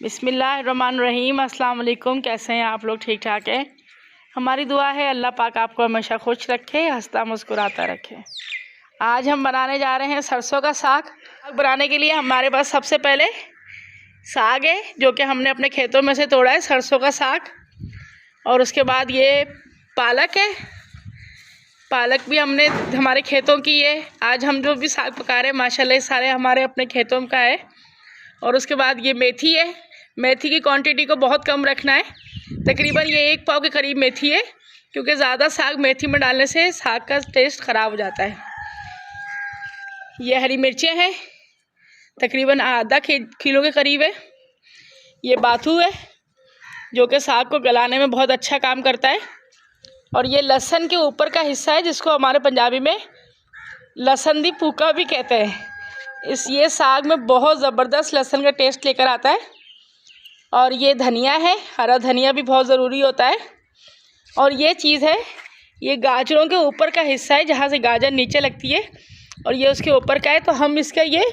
बिस्मिल्लाहिर्रहमानिर्रहीम। अस्सलाम वालेकुम। कैसे हैं आप लोग? ठीक ठाक है। हमारी दुआ है अल्लाह पाक आपको हमेशा खुश रखे, हंसता मुस्कुराता रखे। आज हम बनाने जा रहे हैं सरसों का साग। बनाने के लिए हमारे पास सबसे पहले साग है, जो कि हमने अपने खेतों में से तोड़ा है, सरसों का साग। और उसके बाद ये पालक है, पालक भी हमने हमारे खेतों की है। आज हम जो भी साग पका रहे हैं माशाल्लाह सारे हमारे अपने खेतों का है। और उसके बाद ये मेथी है। मेथी की क्वांटिटी को बहुत कम रखना है, तकरीबन ये 1 पाव के करीब मेथी है, क्योंकि ज़्यादा साग मेथी में डालने से साग का टेस्ट ख़राब हो जाता है। ये हरी मिर्चें हैं, तकरीबन आधा किलो के करीब है। ये बाथू है, जो कि साग को गलाने में बहुत अच्छा काम करता है। और ये लहसुन के ऊपर का हिस्सा है, जिसको हमारे पंजाबी में लहसुन दी फूका भी कहते हैं। ये साग में बहुत ज़बरदस्त लहसुन का टेस्ट लेकर आता है। और ये धनिया है, हरा धनिया भी बहुत ज़रूरी होता है। और ये चीज़ है, ये गाजरों के ऊपर का हिस्सा है, जहाँ से गाजर नीचे लगती है, और ये उसके ऊपर का है। तो हम इसका ये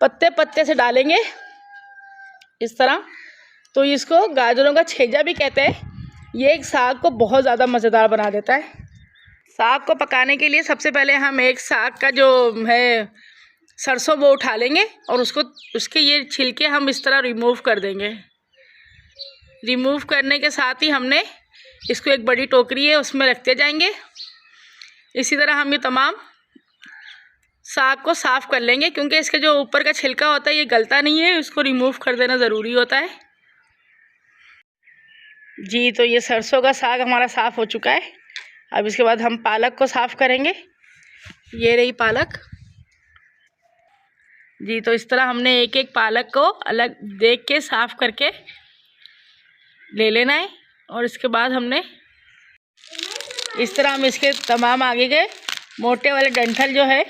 पत्ते पत्ते से डालेंगे इस तरह। तो इसको गाजरों का छेजा भी कहते हैं। ये एक साग को बहुत ज़्यादा मज़ेदार बना देता है। साग को पकाने के लिए सबसे पहले हम एक साग का जो है सरसों वो उठा लेंगे, और उसके ये छिलके हम इस तरह रिमूव कर देंगे। रिमूव करने के साथ ही हमने इसको एक बड़ी टोकरी है उसमें रखते जाएंगे। इसी तरह हम ये तमाम साग को साफ़ कर लेंगे, क्योंकि इसके जो ऊपर का छिलका होता है ये गलता नहीं है, इसको रिमूव कर देना ज़रूरी होता है जी। तो ये सरसों का साग हमारा साफ़ हो चुका है। अब इसके बाद हम पालक को साफ़ करेंगे। ये रही पालक जी। तो इस तरह हमने एक एक पालक को अलग देख के साफ़ करके ले लेना है। और इसके बाद हमने इस तरह हम इसके तमाम आगे के मोटे वाले डंठल जो है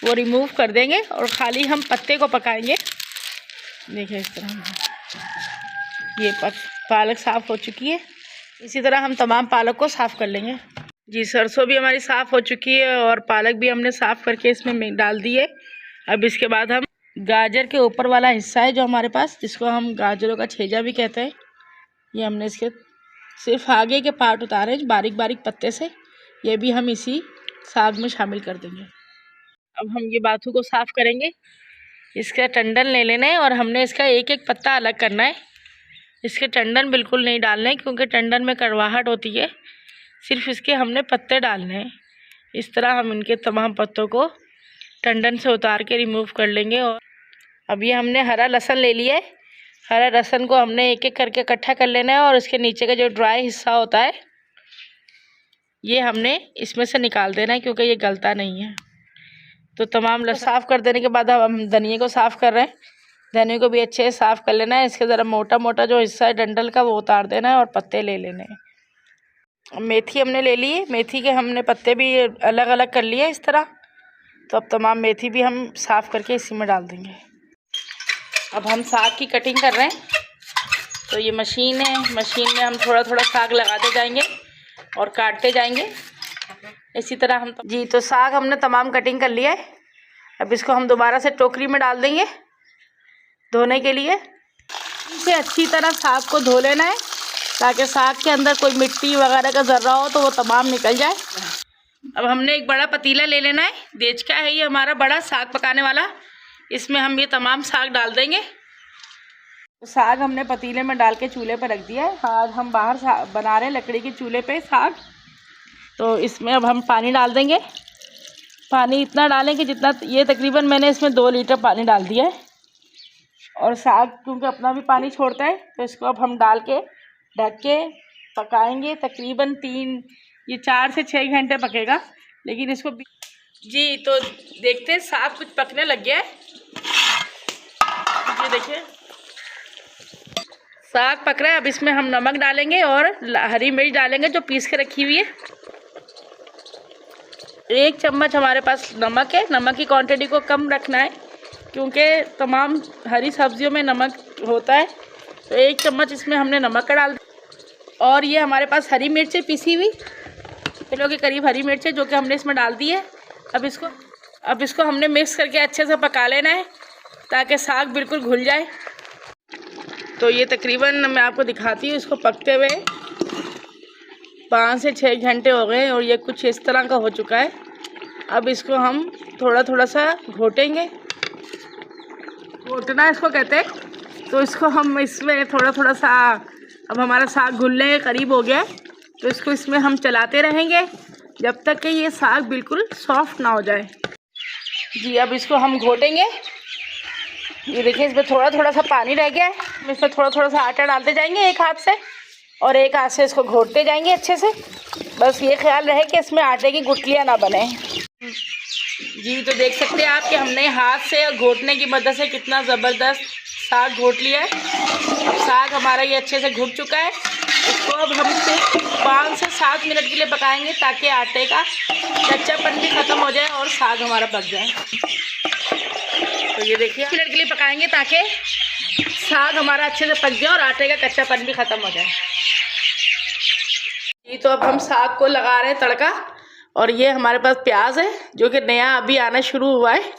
वो रिमूव कर देंगे, और खाली हम पत्ते को पकाएंगे। देखिए इस तरह ये पालक साफ़ हो चुकी है। इसी तरह हम तमाम पालक को साफ़ कर लेंगे जी। सरसों भी हमारी साफ़ हो चुकी है, और पालक भी हमने साफ़ करके इसमें डाल दी है। अब इसके बाद हम गाजर के ऊपर वाला हिस्सा है जो हमारे पास, जिसको हम गाजरों का छेजा भी कहते हैं, ये हमने इसके सिर्फ आगे के पार्ट उतारे बारीक बारीक पत्ते से, ये भी हम इसी साग में शामिल कर देंगे। अब हम ये बाथू को साफ़ करेंगे। इसका टंडन ले लेना है, और हमने इसका एक एक पत्ता अलग करना है। इसके टंडन बिल्कुल नहीं डालने, क्योंकि टंडन में कड़वाहट होती है। सिर्फ इसके हमने पत्ते डालने हैं। इस तरह हम इनके तमाम पत्तों को टंडन से उतार के रिमूव कर लेंगे। और अब ये हमने हरा लहसुन ले लिया है। हरा लहसुन को हमने एक एक करके इकट्ठा कर लेना है, और उसके नीचे का जो ड्राई हिस्सा होता है ये हमने इसमें से निकाल देना है, क्योंकि ये गलता नहीं है। तो तमाम लहसुन साफ़ कर देने के बाद अब हम धनिया को साफ़ कर रहे हैं। धनिया को भी अच्छे से साफ़ कर लेना है। इसके ज़रा मोटा मोटा जो हिस्सा है डंडल का वो उतार देना है, और पत्ते ले लेने हैं। मेथी हमने ले ली है, मेथी के हमने पत्ते भी अलग अलग कर लिए इस तरह। तो अब तमाम मेथी भी हम साफ़ करके इसी में डाल देंगे। अब हम साग की कटिंग कर रहे हैं। तो ये मशीन है, मशीन में हम थोड़ा थोड़ा साग लगाते जाएंगे और काटते जाएंगे इसी तरह हम जी। तो साग हमने तमाम कटिंग कर लिया है। अब इसको हम दोबारा से टोकरी में डाल देंगे धोने के लिए। इसे अच्छी तरह साग को धो लेना है, ताकि साग के अंदर कोई मिट्टी वगैरह का ज़र्रा हो तो वो तमाम निकल जाए। अब हमने एक बड़ा पतीला ले लेना है, देच का है ये हमारा बड़ा साग पकाने वाला। इसमें हम ये तमाम साग डाल देंगे। तो साग हमने पतीले में डाल के चूल्हे पर रख दिया है। आज हम बाहर बना रहे हैं लकड़ी के चूल्हे पे साग। तो इसमें अब हम पानी डाल देंगे। पानी इतना डालें कि जितना, ये तकरीबन मैंने इसमें 2 लीटर पानी डाल दिया है। और साग क्योंकि अपना भी पानी छोड़ता है, तो इसको अब हम डाल के ढक के पकाएंगे। तकरीबन 4 से 6 घंटे पकेगा, लेकिन इसको जी। तो देखते हैं साग कुछ पकने लग गया है। ये देखिए साग पक रहा है। अब इसमें हम नमक डालेंगे और हरी मिर्च डालेंगे जो पीस के रखी हुई है। 1 चम्मच हमारे पास नमक है। नमक की क्वांटिटी को कम रखना है, क्योंकि तमाम हरी सब्जियों में नमक होता है। तो 1 चम्मच इसमें हमने नमक का डाल दिया। और ये हमारे पास हरी मिर्चें पिसी हुई किलो के करीब हरी मिर्चें, जो कि हमने इसमें डाल दी है। अब इसको हमने मिक्स करके अच्छे से पका लेना है, ताकि साग बिल्कुल घुल जाए। तो ये तकरीबन मैं आपको दिखाती हूँ इसको पकते हुए 5 से 6 घंटे हो गए और ये कुछ इस तरह का हो चुका है। अब इसको हम थोड़ा थोड़ा सा घोटेंगे, घोटना इसको कहते हैं। तो इसको हम इसमें थोड़ा थोड़ा सा, अब हमारा साग घुलने के करीब हो गया है, तो इसको इसमें हम चलाते रहेंगे जब तक कि ये साग बिल्कुल सॉफ्ट ना हो जाए। जी अब इसको हम घोटेंगे। ये देखिए इसमें थोड़ा थोड़ा सा पानी रह गया है, हम इसमें थोड़ा थोड़ा सा आटा डालते जाएंगे एक हाथ से और एक हाथ से इसको घोटते जाएंगे अच्छे से। बस ये ख्याल रहे कि इसमें आटे की गुठलियाँ ना बने। जी तो देख सकते हैं आप कि हमने हाथ से और घोटने की मदद से कितना ज़बरदस्त साग घोट लिया है। अब साग हमारा ये अच्छे से घुट चुका है। इसको अब हम सिर्फ 5 से 7 मिनट के लिए पकाएंगे ताकि आटे का कच्चापन भी ख़त्म हो जाए और साग हमारा पक जाए। तो ये देखिए 5 मिनट के लिए पकाएंगे ताकि साग हमारा अच्छे से पक जाए और आटे का कच्चापन भी ख़त्म हो जाए। ये तो अब हम साग को लगा रहे हैं तड़का, और ये हमारे पास प्याज है जो कि नया अभी आना शुरू हुआ है।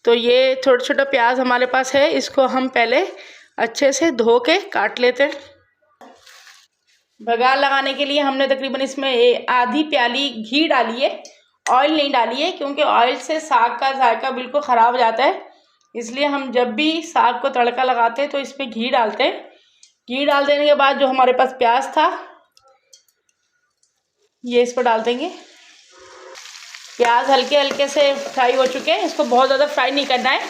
तो ये छोटा छोटा प्याज हमारे पास है, इसको हम पहले अच्छे से धो के काट लेते हैं। बघार लगाने के लिए हमने तकरीबन इसमें आधी प्याली घी डाली है, ऑयल नहीं डाली है क्योंकि ऑयल से साग का जायका बिल्कुल ख़राब हो जाता है। इसलिए हम जब भी साग को तड़का लगाते हैं तो इसमें घी डालते हैं। घी डाल देने के बाद जो हमारे पास प्याज था ये इस पर डाल देंगे। प्याज हल्के हल्के से फ्राई हो चुके हैं, इसको बहुत ज़्यादा फ्राई नहीं करना है।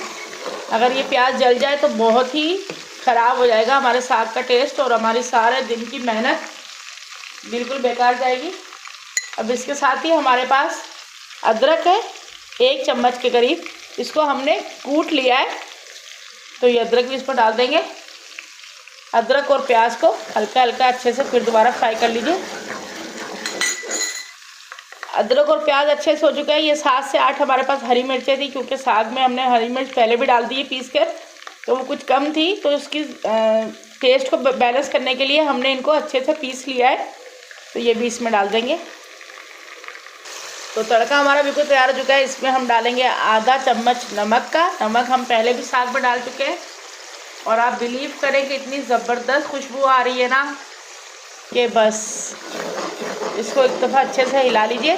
अगर ये प्याज जल जाए तो बहुत ही ख़राब हो जाएगा हमारे साग का टेस्ट और हमारी सारे दिन की मेहनत बिल्कुल बेकार जाएगी। अब इसके साथ ही हमारे पास अदरक है 1 चम्मच के करीब, इसको हमने कूट लिया है। तो ये अदरक भी इस पर डाल देंगे। अदरक और प्याज को हल्का हल्का अच्छे से फिर दोबारा फ्राई कर लीजिए। अदरक और प्याज अच्छे से हो चुका है। ये 7 से 8 हमारे पास हरी मिर्चें थी क्योंकि साग में हमने हरी मिर्च पहले भी डाल दी है पीस कर, तो वो कुछ कम थी, तो उसकी टेस्ट को बैलेंस करने के लिए हमने इनको अच्छे से पीस लिया है। तो ये भी इसमें डाल देंगे। तो तड़का हमारा बिल्कुल तैयार हो चुका है। इसमें हम डालेंगे आधा चम्मच नमक का। नमक हम पहले भी साग में डाल चुके हैं और आप बिलीव करें कि इतनी ज़बरदस्त खुशबू आ रही है ना कि बस इसको एक दफ़ा अच्छे से हिला लीजिए।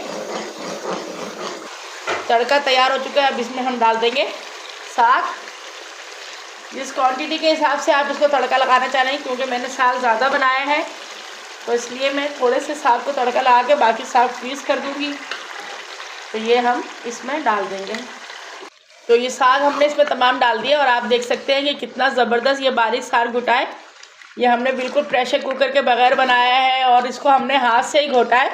तड़का तैयार हो चुका है। अब इसमें हम डाल देंगे साग। जिस क्वांटिटी के हिसाब से आप इसको तड़का लगाना चाह रहे हैं, क्योंकि मैंने साग ज़्यादा बनाया है तो इसलिए मैं थोड़े से साग को तड़का लगा के बाकी साग फ्रीज़ कर दूँगी। तो ये हम इसमें डाल देंगे। तो ये साग हमने इसमें तमाम डाल दिया और आप देख सकते हैं कि कितना ज़बरदस्त ये बारीक साग घुटा है। ये हमने बिल्कुल प्रेशर कुकर के बगैर बनाया है और इसको हमने हाथ से ही घोटा है।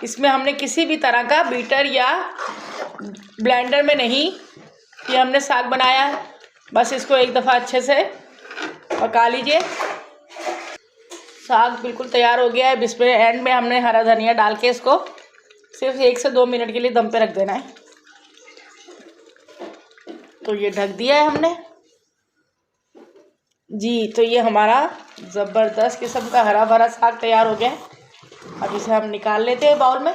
इसमें हमने किसी भी तरह का बीटर या ब्लेंडर में नहीं ये हमने साग बनाया है। बस इसको एक दफ़ा अच्छे से पका लीजिए। साग बिल्कुल तैयार हो गया है। इसमें एंड में हमने हरा धनिया डाल के इसको सिर्फ 1 से 2 मिनट के लिए दम पे रख देना है। तो ये ढक दिया है हमने जी। तो ये हमारा ज़बरदस्त किस्म का हरा भरा साग तैयार हो गया है। अब इसे हम निकाल लेते हैं बाउल में।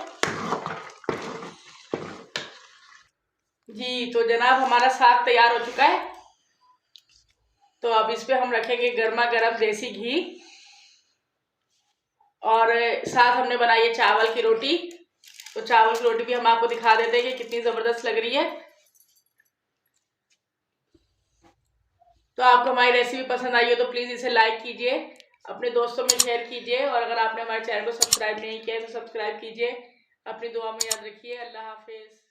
जी तो जनाब हमारा साग तैयार हो चुका है। तो अब इस पे हम रखेंगे गर्मा गर्म देसी घी और साथ हमने बनाई है चावल की रोटी। तो चावल की रोटी भी हम आपको दिखा देते हैं कि कितनी ज़बरदस्त लग रही है। तो आपको हमारी रेसिपी पसंद आई हो तो प्लीज़ इसे लाइक कीजिए, अपने दोस्तों में शेयर कीजिए और अगर आपने हमारे चैनल को सब्सक्राइब नहीं किया है तो सब्सक्राइब कीजिए। अपनी दुआ में याद रखिए। अल्लाह हाफिज़।